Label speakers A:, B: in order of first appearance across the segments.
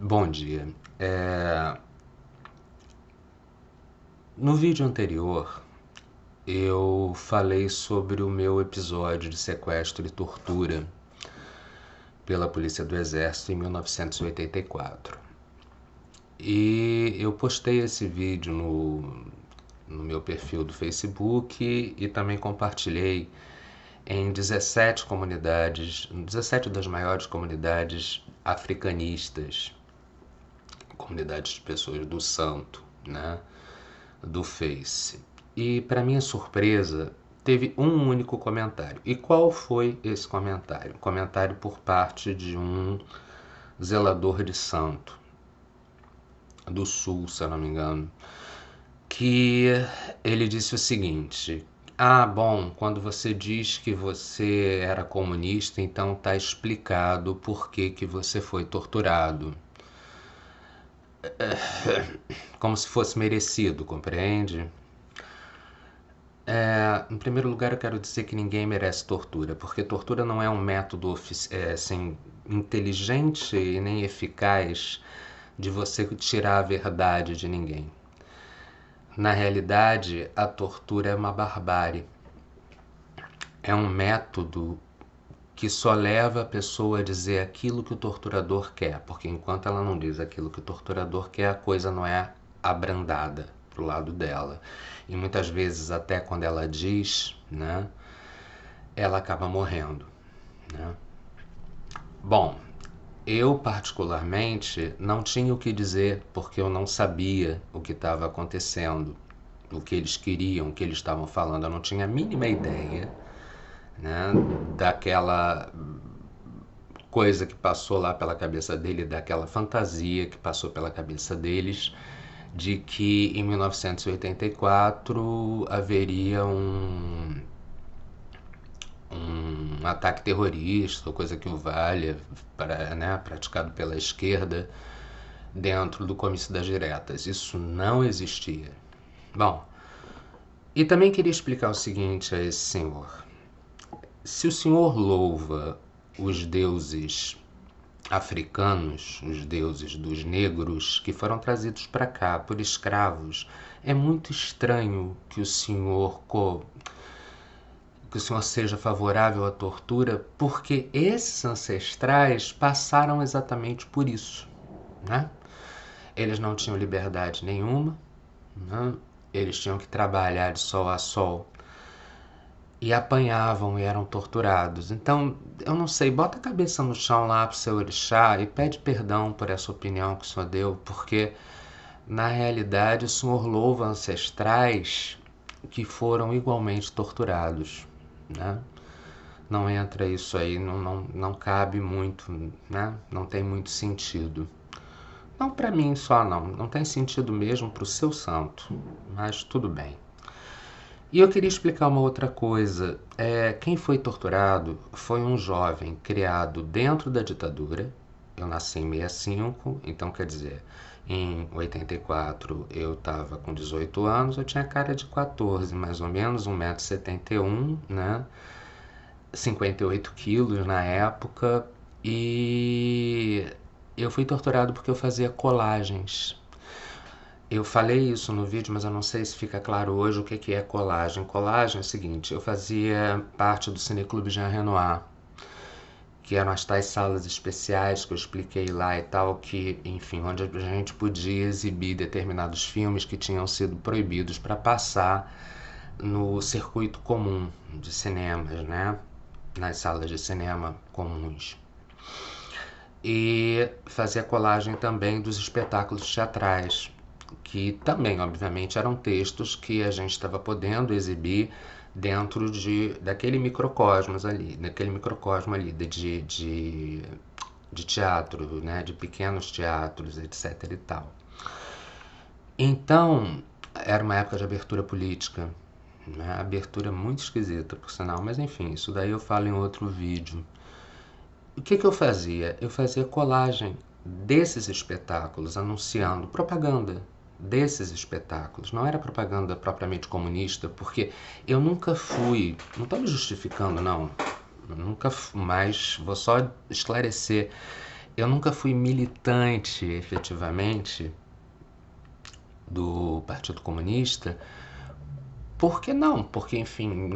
A: Bom dia. No vídeo anterior, eu falei sobre o meu episódio de sequestro e tortura pela Polícia do Exército em 1984. E eu postei esse vídeo no meu perfil do Facebook e também compartilhei em 17 comunidades, 17 das maiores comunidades africanistas, comunidades de pessoas do Santo, né? Do Face. E, para minha surpresa, teve um único comentário. E qual foi esse comentário? Um comentário por parte de um zelador de santo, do Sul, se eu não me engano, que ele disse o seguinte: ah, bom, quando você diz que você era comunista, então tá explicado por que você foi torturado. Como se fosse merecido, compreende? Em primeiro lugar, eu quero dizer que ninguém merece tortura, porque tortura não é um método assim, inteligente e nem eficaz de você tirar a verdade de ninguém. Na realidade, a tortura é uma barbárie. É um método que só leva a pessoa a dizer aquilo que o torturador quer, porque enquanto ela não diz aquilo que o torturador quer, a coisa não é abrandada pro lado dela. E muitas vezes, até quando ela diz, né, ela acaba morrendo, né? Bom, eu particularmente não tinha o que dizer porque eu não sabia o que estava acontecendo, o que eles queriam, o que eles estavam falando. Eu não tinha a mínima ideia, né, daquela coisa que passou lá pela cabeça dele, daquela fantasia que passou pela cabeça deles, de que em 1984 haveria um ataque terrorista, coisa que o valha, né, praticado pela esquerda dentro do comício das diretas. Isso não existia. Bom, e também queria explicar o seguinte a esse senhor. Se o senhor louva os deuses africanos, os deuses dos negros que foram trazidos para cá por escravos, é muito estranho que o senhor seja favorável à tortura, porque esses ancestrais passaram exatamente por isso, né? Eles não tinham liberdade nenhuma, né? Eles tinham que trabalhar de sol a sol e apanhavam e eram torturados. Então, eu não sei, bota a cabeça no chão lá pro seu orixá e pede perdão por essa opinião que o senhor deu, porque na realidade o senhor louva ancestrais que foram igualmente torturados, né? Não entra isso aí, não cabe muito, né? Não tem muito sentido. Não para mim só não tem sentido mesmo para o seu santo, mas tudo bem. E eu queria explicar uma outra coisa. Quem foi torturado foi um jovem criado dentro da ditadura. Eu nasci em 65, então quer dizer, em 84 eu estava com 18 anos, eu tinha cara de 14, mais ou menos, 1,71 m, né? 58 quilos na época, e eu fui torturado porque eu fazia colagens. Eu falei isso no vídeo, mas eu não sei se fica claro hoje o que é colagem. Colagem é o seguinte, eu fazia parte do Cineclube Jean Renoir, que eram as tais salas especiais que eu expliquei lá e tal, que, enfim, onde a gente podia exibir determinados filmes que tinham sido proibidos para passar no circuito comum de cinemas, né? Nas salas de cinema comuns. E fazia colagem também dos espetáculos teatrais, que também, obviamente, eram textos que a gente estava podendo exibir dentro daquele microcosmos ali, de teatro, né, de pequenos teatros, etc e tal. Então, era uma época de abertura política, né, abertura muito esquisita, por sinal, mas enfim, isso daí eu falo em outro vídeo. O que eu fazia? Eu fazia colagem desses espetáculos, anunciando propaganda desses espetáculos. Não era propaganda propriamente comunista, porque eu nunca fui, não estou me justificando não, nunca, mas vou só esclarecer. Eu nunca fui militante, efetivamente, do Partido Comunista. Por que não? Porque, enfim,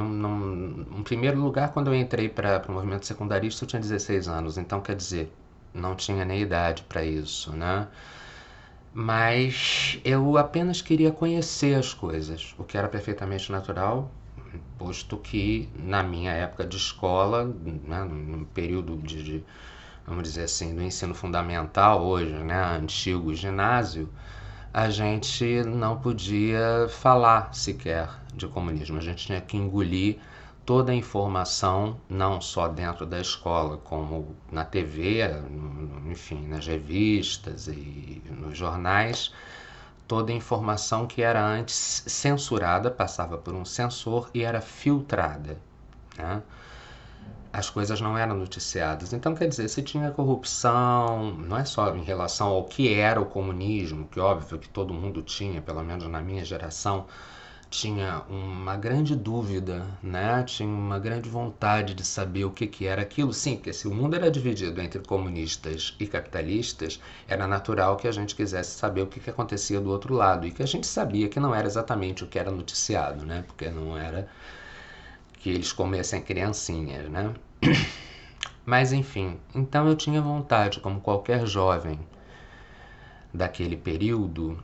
A: em primeiro lugar, quando eu entrei para o movimento secundarista, eu tinha 16 anos, então, quer dizer, não tinha nem idade para isso, né? Mas eu apenas queria conhecer as coisas, o que era perfeitamente natural, posto que na minha época de escola, né, no período vamos dizer assim, do ensino fundamental, hoje, né, antigo ginásio, a gente não podia falar sequer de comunismo. A gente tinha que engolir toda a informação, não só dentro da escola, como na TV, enfim, nas revistas e nos jornais, toda a informação que era antes censurada, passava por um censor e era filtrada, né? As coisas não eram noticiadas. Então, quer dizer, se tinha corrupção, não é só em relação ao que era o comunismo, que óbvio que todo mundo tinha, pelo menos na minha geração, tinha uma grande dúvida, né? Tinha uma grande vontade de saber o que era aquilo. Sim, porque se o mundo era dividido entre comunistas e capitalistas, era natural que a gente quisesse saber o que acontecia do outro lado, e que a gente sabia que não era exatamente o que era noticiado, né? Porque não era que eles comessem criancinhas, né? Mas enfim, então eu tinha vontade, como qualquer jovem daquele período,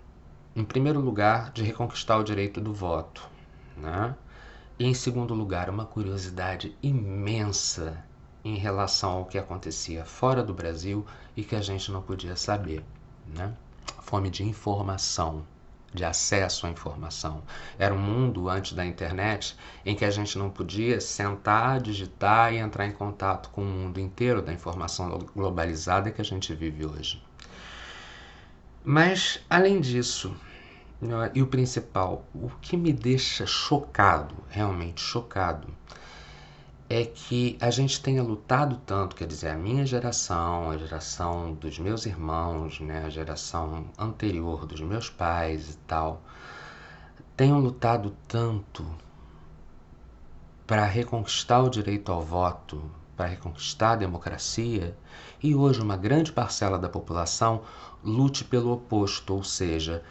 A: em primeiro lugar, de reconquistar o direito do voto, né? E em segundo lugar, uma curiosidade imensa em relação ao que acontecia fora do Brasil e que a gente não podia saber, né? Fome de informação, de acesso à informação. Era um mundo antes da internet em que a gente não podia sentar, digitar e entrar em contato com o mundo inteiro da informação globalizada que a gente vive hoje. Mas, além disso, e o principal, o que me deixa chocado, realmente chocado, é que a gente tenha lutado tanto, quer dizer, a minha geração, a geração dos meus irmãos, né, a geração anterior dos meus pais e tal, tenham lutado tanto para reconquistar o direito ao voto, para reconquistar a democracia, e hoje uma grande parcela da população lute pelo oposto, ou seja,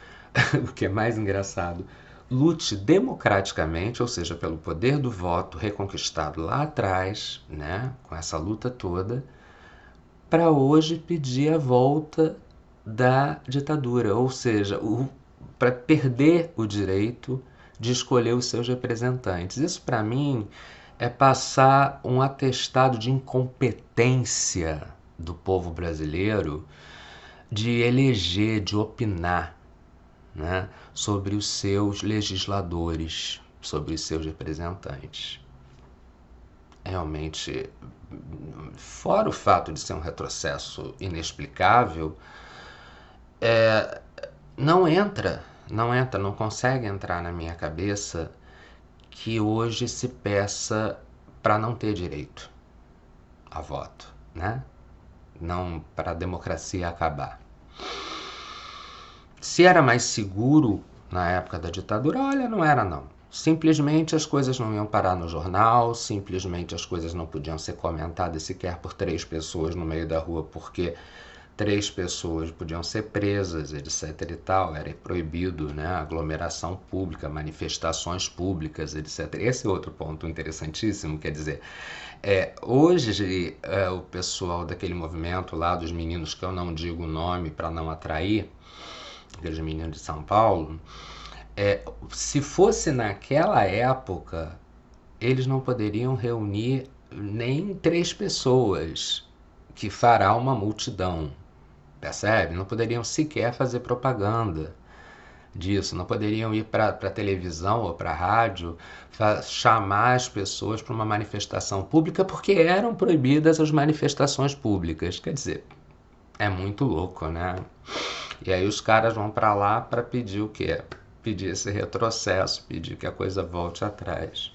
A: o que é mais engraçado, lute democraticamente, ou seja, pelo poder do voto reconquistado lá atrás, né, com essa luta toda, para hoje pedir a volta da ditadura, ou seja, para perder o direito de escolher os seus representantes. Isso, para mim, é passar um atestado de incompetência do povo brasileiro de eleger, de opinar, né, sobre os seus legisladores, sobre os seus representantes. Realmente, fora o fato de ser um retrocesso inexplicável, não consegue entrar na minha cabeça que hoje se peça para não ter direito a voto, né? Não, para a democracia acabar. Se era mais seguro na época da ditadura, olha, não era não. Simplesmente as coisas não iam parar no jornal, simplesmente as coisas não podiam ser comentadas sequer por 3 pessoas no meio da rua, porque 3 pessoas podiam ser presas, etc e tal, era proibido, né, aglomeração pública, manifestações públicas, etc. Esse é outro ponto interessantíssimo, quer dizer, hoje o pessoal daquele movimento lá, dos meninos que eu não digo o nome para não atrair, aqueles meninos de São Paulo, se fosse naquela época, eles não poderiam reunir nem 3 pessoas, que fará uma multidão, percebe? Não poderiam sequer fazer propaganda disso, não poderiam ir para a televisão ou para a rádio chamar as pessoas para uma manifestação pública, porque eram proibidas as manifestações públicas. Quer dizer, é muito louco, né? E aí os caras vão para lá para pedir o quê? Pedir esse retrocesso, pedir que a coisa volte atrás.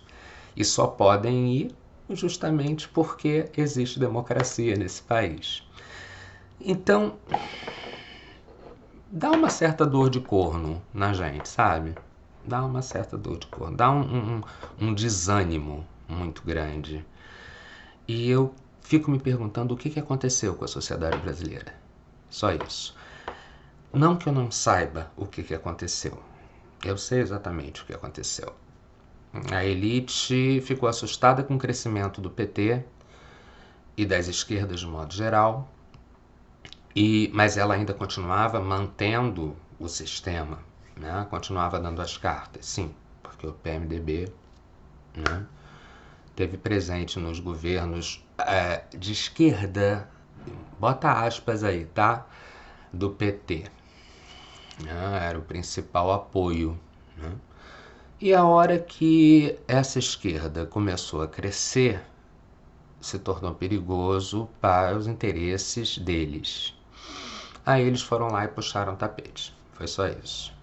A: E só podem ir justamente porque existe democracia nesse país. Então, dá uma certa dor de corno na gente, sabe? Dá uma certa dor de corno, dá um desânimo muito grande. E eu fico me perguntando o que aconteceu com a sociedade brasileira. Só isso. Não que eu não saiba o que aconteceu. Eu sei exatamente o que aconteceu. A elite ficou assustada com o crescimento do PT e das esquerdas de modo geral, mas ela ainda continuava mantendo o sistema, né? Continuava dando as cartas, sim, porque o PMDB, né, teve presente nos governos de esquerda, bota aspas aí, tá? Do PT. Né? Era o principal apoio. Né? E a hora que essa esquerda começou a crescer, se tornou perigoso para os interesses deles. Aí eles foram lá e puxaram o tapete. Foi só isso.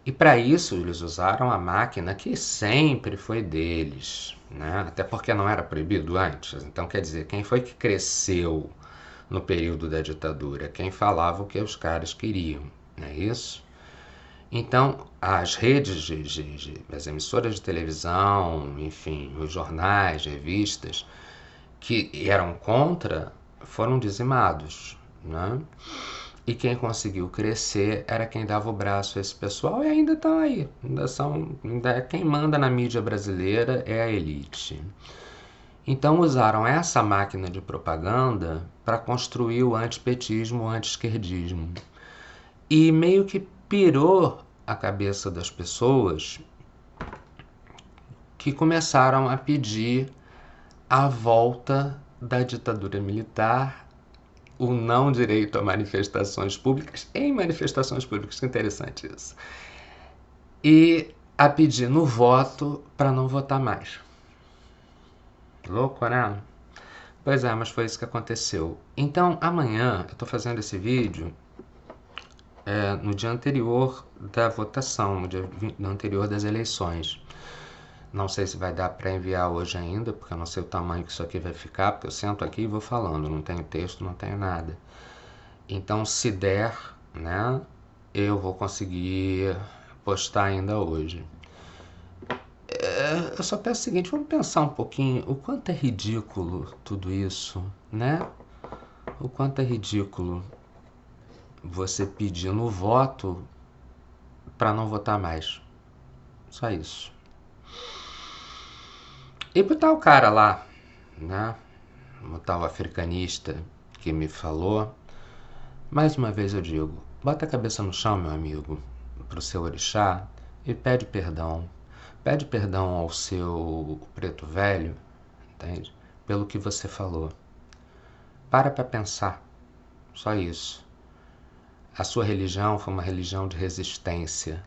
A: E para isso eles usaram a máquina que sempre foi deles, né? Até porque não era proibido antes. Então, quer dizer, quem foi que cresceu no período da ditadura? Quem falava o que os caras queriam, não é isso? Então, as redes, as emissoras de televisão, enfim, os jornais, revistas, que eram contra, foram dizimados, né? E quem conseguiu crescer era quem dava o braço a esse pessoal, e ainda estão aí. Quem manda na mídia brasileira é a elite. Então usaram essa máquina de propaganda para construir o antipetismo, o anti-esquerdismo. E meio que pirou a cabeça das pessoas, que começaram a pedir a volta da ditadura militar, o não direito a manifestações públicas, em manifestações públicas, que interessante isso, e a pedir no voto para não votar mais. Louco, né? Pois é, mas foi isso que aconteceu. Então, amanhã, eu estou fazendo esse vídeo no dia anterior da votação, no dia anterior das eleições. Não sei se vai dar para enviar hoje ainda, porque eu não sei o tamanho que isso aqui vai ficar, porque eu sento aqui e vou falando, não tenho texto, não tenho nada. Então, se der, né, eu vou conseguir postar ainda hoje. Eu só peço o seguinte, vamos pensar um pouquinho o quanto é ridículo tudo isso, né? O quanto é ridículo você pedir no voto para não votar mais. Só isso. E pro tal cara lá, né? O tal africanista que me falou, mais uma vez eu digo, bota a cabeça no chão, meu amigo, pro seu orixá e pede perdão. Pede perdão ao seu preto velho, entende? Pelo que você falou. Para pensar, só isso. A sua religião foi uma religião de resistência.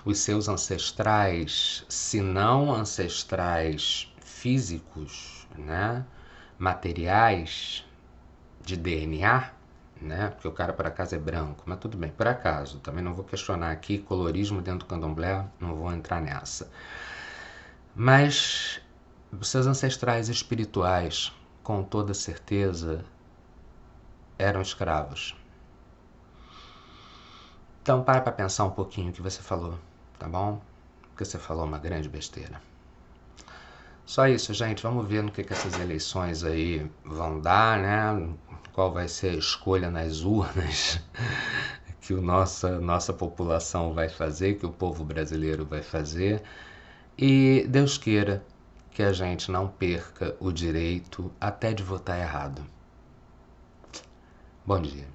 A: Os seus ancestrais, se não ancestrais físicos, né, materiais, de DNA, né, porque o cara por acaso é branco, mas tudo bem, por acaso, também não vou questionar aqui colorismo dentro do candomblé, não vou entrar nessa. Mas os seus ancestrais espirituais, com toda certeza, eram escravos. Então para pensar um pouquinho o que você falou, tá bom? Porque você falou uma grande besteira. Só isso, gente. Vamos ver no que essas eleições aí vão dar, né? Qual vai ser a escolha nas urnas que nossa população vai fazer, que o povo brasileiro vai fazer. E Deus queira que a gente não perca o direito até de votar errado. Bom dia.